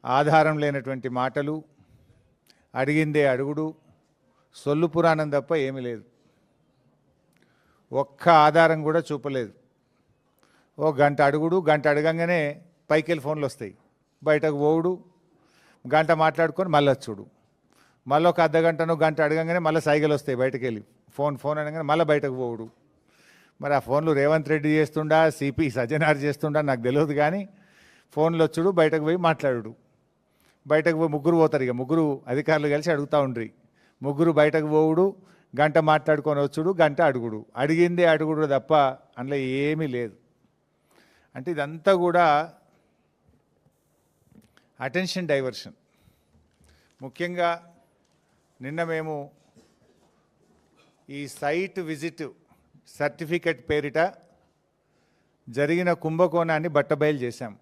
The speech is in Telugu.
ఆధారం లేనటువంటి మాటలు, అడిగిందే అడుగుడు, సొల్లు పురాణం తప్ప ఏమీ లేదు. ఒక్క ఆధారం కూడా చూపలేదు. ఓ గంట అడుగుడు, గంట అడగంగానే పైకెళ్ళి ఫోన్లు వస్తాయి, బయటకు పోవుడు, గంట మాట్లాడుకొని మళ్ళీ వచ్చుడు, మళ్ళీ ఒక అర్ధగంటను గంట అడగంగానే మళ్ళీ సైగలు వస్తాయి, బయటకు వెళ్ళి ఫోన్ అనగానే మళ్ళీ బయటకు పోవుడు. మరి ఆ ఫోన్లు రేవంత్ రెడ్డి చేస్తుండా, సిపి సజ్జనార్ చేస్తుండా నాకు తెలియదు, కానీ ఫోన్లు వచ్చుడు, బయటకు పోయి మాట్లాడు. బయటకు పోయి ముగ్గురు పోతారు, ఇక ముగ్గురు అధికారులు కలిసి అడుగుతూ ఉండ్రి. ముగ్గురు బయటకు పోవుడు, గంట మాట్లాడుకొని వచ్చుడు, గంట అడుగుడు, అడిగిందే అడుగుడు తప్ప అందులో ఏమీ లేదు. అంటే ఇదంతా కూడా అటెన్షన్ డైవర్షన్. ముఖ్యంగా నిన్న మేము ఈ సైట్ విజిట్ సర్టిఫికెట్ పేరిట జరిగిన కుంభకోణాన్ని బట్టబయలు చేశాం.